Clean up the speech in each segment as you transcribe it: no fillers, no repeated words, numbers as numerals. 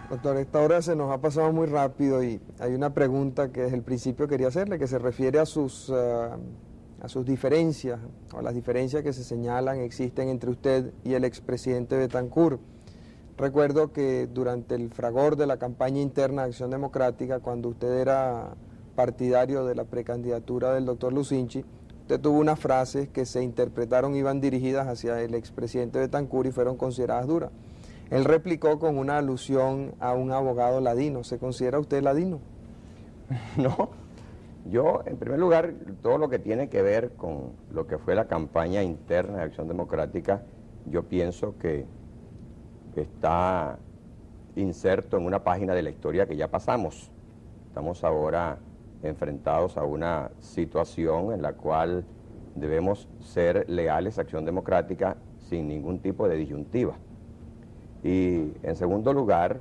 Doctor, esta hora se nos ha pasado muy rápido y hay una pregunta que desde el principio quería hacerle, que se refiere a sus diferencias, o a las diferencias que se señalan existen entre usted y el expresidente Betancur. Recuerdo que durante el fragor de la campaña interna de Acción Democrática, cuando usted era partidario de la precandidatura del doctor Lucinchi, usted tuvo unas frases que se interpretaron iban dirigidas hacia el expresidente Betancur y fueron consideradas duras. Él replicó con una alusión a un abogado ladino. ¿Se considera usted ladino? No, yo en primer lugar, todo lo que tiene que ver con lo que fue la campaña interna de Acción Democrática, yo pienso que está inserto en una página de la historia que ya pasamos. Estamos ahora enfrentados a una situación en la cual debemos ser leales a Acción Democrática sin ningún tipo de disyuntiva. Y en segundo lugar,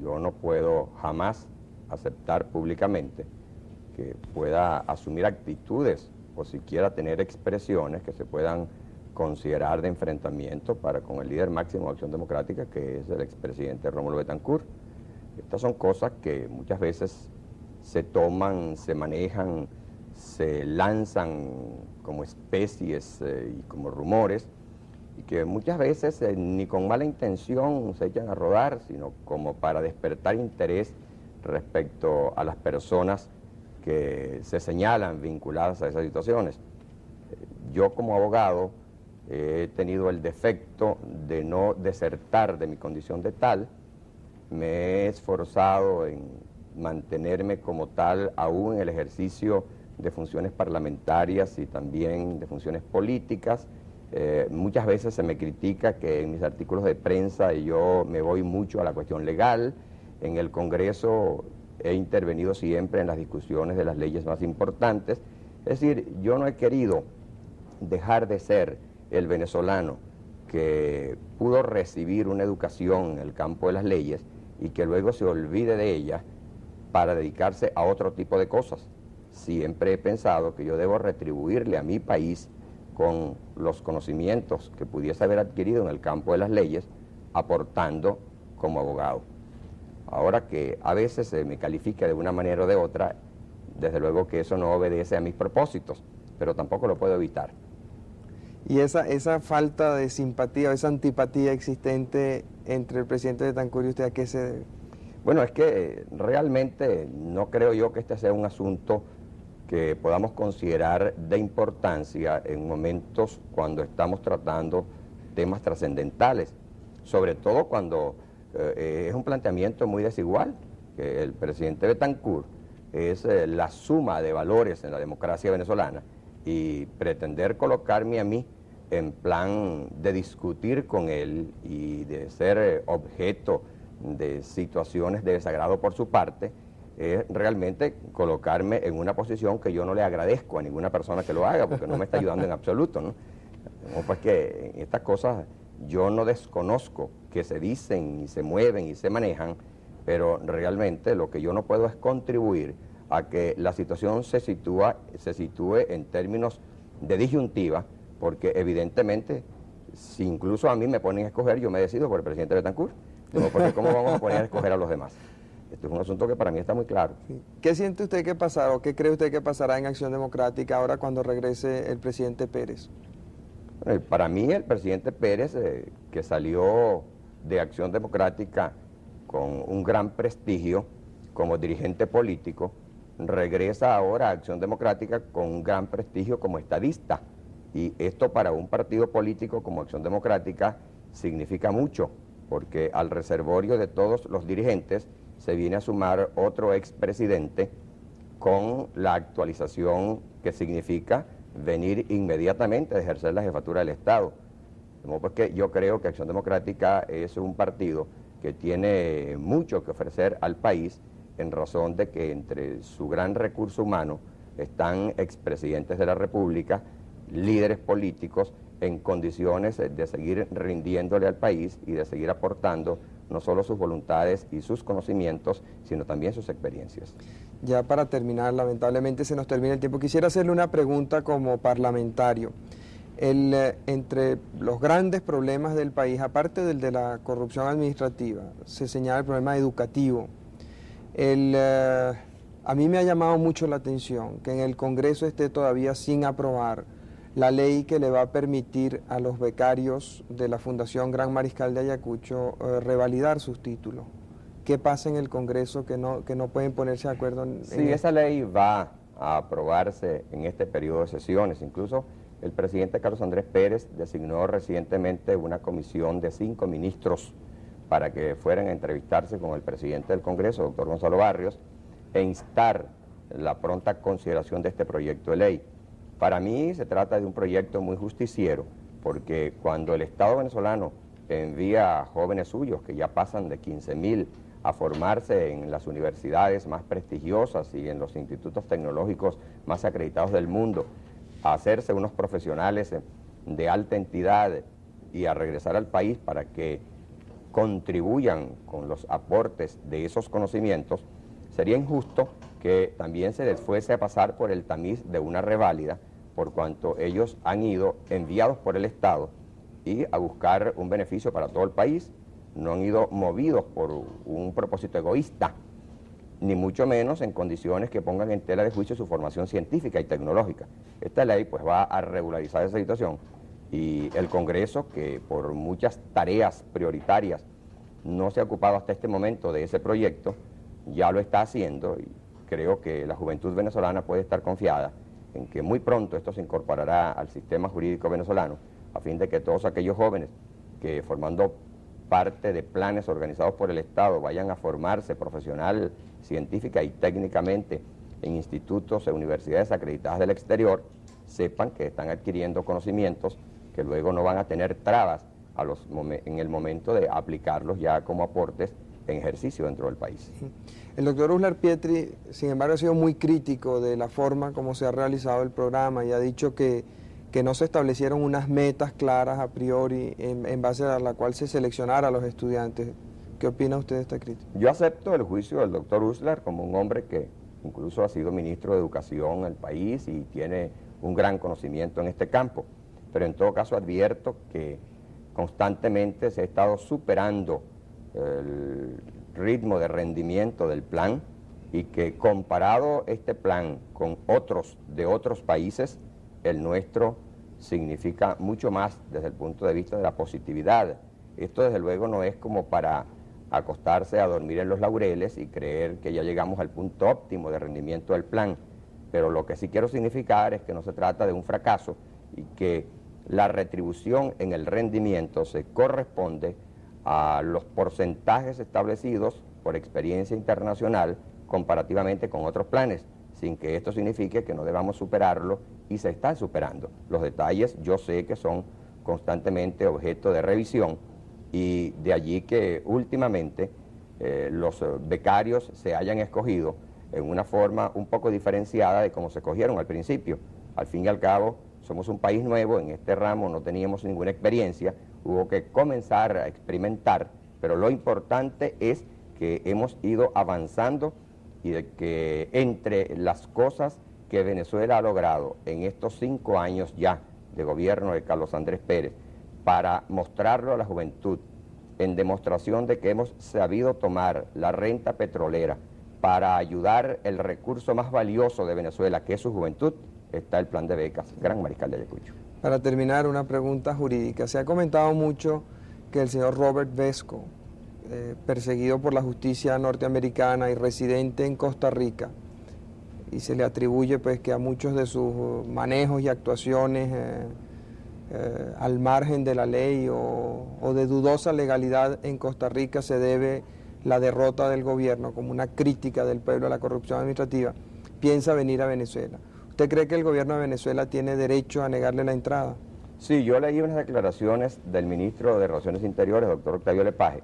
yo no puedo jamás aceptar públicamente que pueda asumir actitudes o siquiera tener expresiones que se puedan considerar de enfrentamiento para con el líder máximo de Acción Democrática, que es el expresidente Rómulo Betancourt. Estas son cosas que muchas veces se toman, se manejan, se lanzan como especies y como rumores, y que muchas veces ni con mala intención se echan a rodar, sino como para despertar interés respecto a las personas que se señalan vinculadas a esas situaciones. Yo como abogado he tenido el defecto de no desertar de mi condición de tal. Me he esforzado en mantenerme como tal aún en el ejercicio de funciones parlamentarias y también de funciones políticas. Muchas veces se me critica que en mis artículos de prensa yo me voy mucho a la cuestión legal. En el Congreso he intervenido siempre en las discusiones de las leyes más importantes. Es decir, yo no he querido dejar de ser el venezolano que pudo recibir una educación en el campo de las leyes y que luego se olvide de ella para dedicarse a otro tipo de cosas. Siempre he pensado que yo debo retribuirle a mi país con los conocimientos que pudiese haber adquirido en el campo de las leyes, aportando como abogado. Ahora que a veces se me califica de una manera o de otra, desde luego que eso no obedece a mis propósitos, pero tampoco lo puedo evitar. Y esa falta de simpatía o esa antipatía existente entre el presidente Betancur y usted, ¿a qué se debe? Bueno, es que realmente no creo yo que este sea un asunto que podamos considerar de importancia en momentos cuando estamos tratando temas trascendentales, sobre todo cuando es un planteamiento muy desigual, que el presidente Betancur es la suma de valores en la democracia venezolana, y pretender colocarme a mí en plan de discutir con él y de ser objeto de situaciones de desagrado por su parte, es realmente colocarme en una posición que yo no le agradezco a ninguna persona que lo haga, porque no me está ayudando en absoluto, ¿no? Pues que en estas cosas yo no desconozco que se dicen y se mueven y se manejan, pero realmente lo que yo no puedo es contribuir a que la situación se sitúe en términos de disyuntiva, porque evidentemente, si incluso a mí me ponen a escoger, yo me decido por el presidente Betancur, no, porque ¿cómo vamos a poner a escoger a los demás? Esto es un asunto que para mí está muy claro. Sí. ¿Qué siente usted que pasará o qué cree usted que pasará en Acción Democrática ahora cuando regrese el presidente Pérez? Bueno, para mí el presidente Pérez, que salió de Acción Democrática con un gran prestigio como dirigente político, regresa ahora a Acción Democrática con un gran prestigio como estadista. Y esto para un partido político como Acción Democrática significa mucho, porque al reservorio de todos los dirigentes se viene a sumar otro expresidente con la actualización que significa venir inmediatamente a ejercer la jefatura del Estado. De modo pues que yo creo que Acción Democrática es un partido que tiene mucho que ofrecer al país, en razón de que entre su gran recurso humano están expresidentes de la República, líderes políticos en condiciones de seguir rindiéndole al país y de seguir aportando no solo sus voluntades y sus conocimientos, sino también sus experiencias. Ya para terminar, lamentablemente se nos termina el tiempo. Quisiera hacerle una pregunta como parlamentario. Entre los grandes problemas del país, aparte del de la corrupción administrativa, se señala el problema educativo. A mí me ha llamado mucho la atención que en el Congreso esté todavía sin aprobar la ley que le va a permitir a los becarios de la Fundación Gran Mariscal de Ayacucho revalidar sus títulos. ¿Qué pasa en el Congreso que no pueden ponerse de acuerdo Sí, esa ley va a aprobarse en este periodo de sesiones. Incluso el presidente Carlos Andrés Pérez designó recientemente una comisión de 5 ministros para que fueran a entrevistarse con el presidente del Congreso, doctor Gonzalo Barrios, e instar la pronta consideración de este proyecto de ley. Para mí se trata de un proyecto muy justiciero, porque cuando el Estado venezolano envía a jóvenes suyos que ya pasan de 15.000 a formarse en las universidades más prestigiosas y en los institutos tecnológicos más acreditados del mundo, a hacerse unos profesionales de alta entidad y a regresar al país para que contribuyan con los aportes de esos conocimientos, sería injusto que también se les fuese a pasar por el tamiz de una reválida, por cuanto ellos han ido enviados por el Estado y a buscar un beneficio para todo el país, no han ido movidos por un propósito egoísta, ni mucho menos en condiciones que pongan en tela de juicio su formación científica y tecnológica. Esta ley pues va a regularizar esa situación y el Congreso, que por muchas tareas prioritarias no se ha ocupado hasta este momento de ese proyecto, ya lo está haciendo y creo que la juventud venezolana puede estar confiada en que muy pronto esto se incorporará al sistema jurídico venezolano, a fin de que todos aquellos jóvenes que formando parte de planes organizados por el Estado vayan a formarse profesional, científica y técnicamente en institutos e universidades acreditadas del exterior, sepan que están adquiriendo conocimientos que luego no van a tener trabas en el momento de aplicarlos ya como aportes en ejercicio dentro del país. El doctor Uslar Pietri, sin embargo, ha sido muy crítico de la forma como se ha realizado el programa y ha dicho que no se establecieron unas metas claras a priori en base a la cual se seleccionara a los estudiantes. ¿Qué opina usted de esta crítica? Yo acepto el juicio del doctor Uslar como un hombre que incluso ha sido ministro de Educación en el país y tiene un gran conocimiento en este campo, pero en todo caso advierto que constantemente se ha estado superando el ritmo de rendimiento del plan y que comparado este plan con otros de otros países, el nuestro significa mucho más desde el punto de vista de la positividad. Esto desde luego no es como para acostarse a dormir en los laureles y creer que ya llegamos al punto óptimo de rendimiento del plan, pero lo que sí quiero significar es que no se trata de un fracaso y que la retribución en el rendimiento se corresponde a los porcentajes establecidos por experiencia internacional comparativamente con otros planes, sin que esto signifique que no debamos superarlo y se están superando. Los detalles yo sé que son constantemente objeto de revisión y de allí que últimamente los becarios se hayan escogido en una forma un poco diferenciada de como se escogieron al principio. Al fin y al cabo, somos un país nuevo, en este ramo no teníamos ninguna experiencia, hubo que comenzar a experimentar, pero lo importante es que hemos ido avanzando y de que entre las cosas que Venezuela ha logrado en estos 5 años ya de gobierno de Carlos Andrés Pérez, para mostrarlo a la juventud, en demostración de que hemos sabido tomar la renta petrolera para ayudar el recurso más valioso de Venezuela, que es su juventud, está el plan de becas Gran Mariscal de Ayacucho. Para terminar, una pregunta jurídica. Se ha comentado mucho que el señor Robert Vesco, perseguido por la justicia norteamericana y residente en Costa Rica, y se le atribuye pues que a muchos de sus manejos y actuaciones al margen de la ley o de dudosa legalidad en Costa Rica se debe la derrota del gobierno como una crítica del pueblo a la corrupción administrativa, piensa venir a Venezuela. ¿Usted cree que el gobierno de Venezuela tiene derecho a negarle la entrada? Sí, yo leí unas declaraciones del ministro de Relaciones Interiores, doctor Octavio Lepage,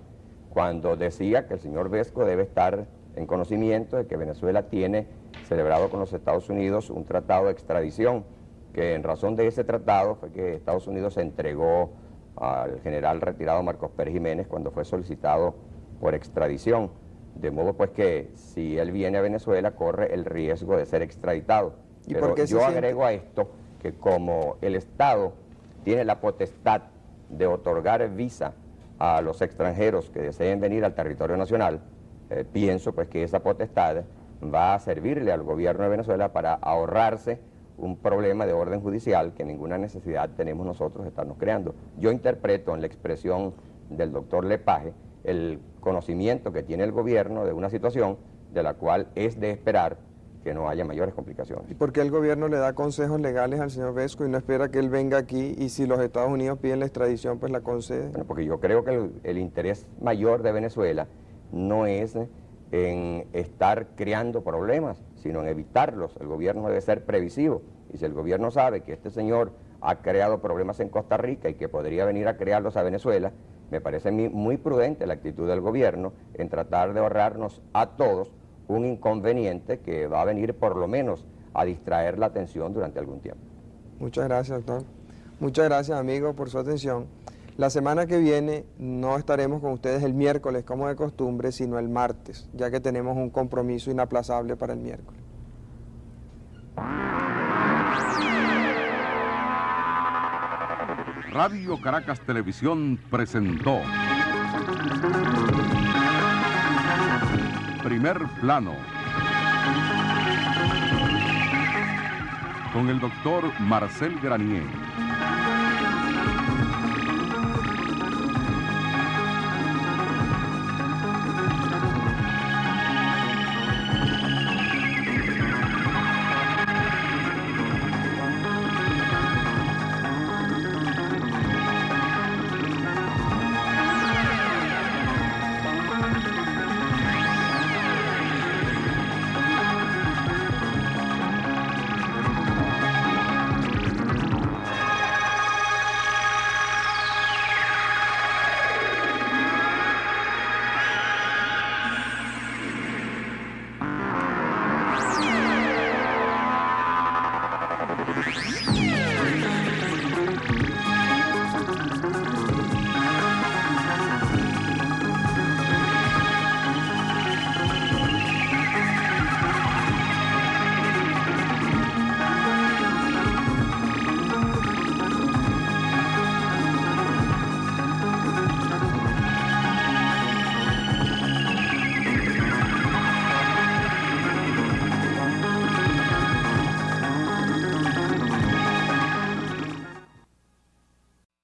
cuando decía que el señor Vesco debe estar en conocimiento de que Venezuela tiene celebrado con los Estados Unidos un tratado de extradición, que en razón de ese tratado fue que Estados Unidos se entregó al general retirado Marcos Pérez Jiménez cuando fue solicitado por extradición. De modo pues que si él viene a Venezuela corre el riesgo de ser extraditado. ¿Y Pero por qué yo agrego a esto que como el Estado tiene la potestad de otorgar visa a los extranjeros que deseen venir al territorio nacional, pienso pues que esa potestad va a servirle al gobierno de Venezuela para ahorrarse un problema de orden judicial que ninguna necesidad tenemos nosotros de estarnos creando. Yo interpreto en la expresión del doctor Lepage el conocimiento que tiene el gobierno de una situación de la cual es de esperar que no haya mayores complicaciones. ¿Y por qué el gobierno le da consejos legales al señor Vesco y no espera que él venga aquí y si los Estados Unidos piden la extradición, pues la concede? Bueno, porque yo creo que el interés mayor de Venezuela no es en estar creando problemas, sino en evitarlos. El gobierno debe ser previsivo. Y si el gobierno sabe que este señor ha creado problemas en Costa Rica y que podría venir a crearlos a Venezuela, me parece muy prudente la actitud del gobierno en tratar de ahorrarnos a todos un inconveniente que va a venir por lo menos a distraer la atención durante algún tiempo. Muchas gracias, doctor. Muchas gracias, amigos, por su atención. La semana que viene no estaremos con ustedes el miércoles, como de costumbre, sino el martes, ya que tenemos un compromiso inaplazable para el miércoles. Radio Caracas Televisión presentó Primer Plano con el doctor Marcel Granier.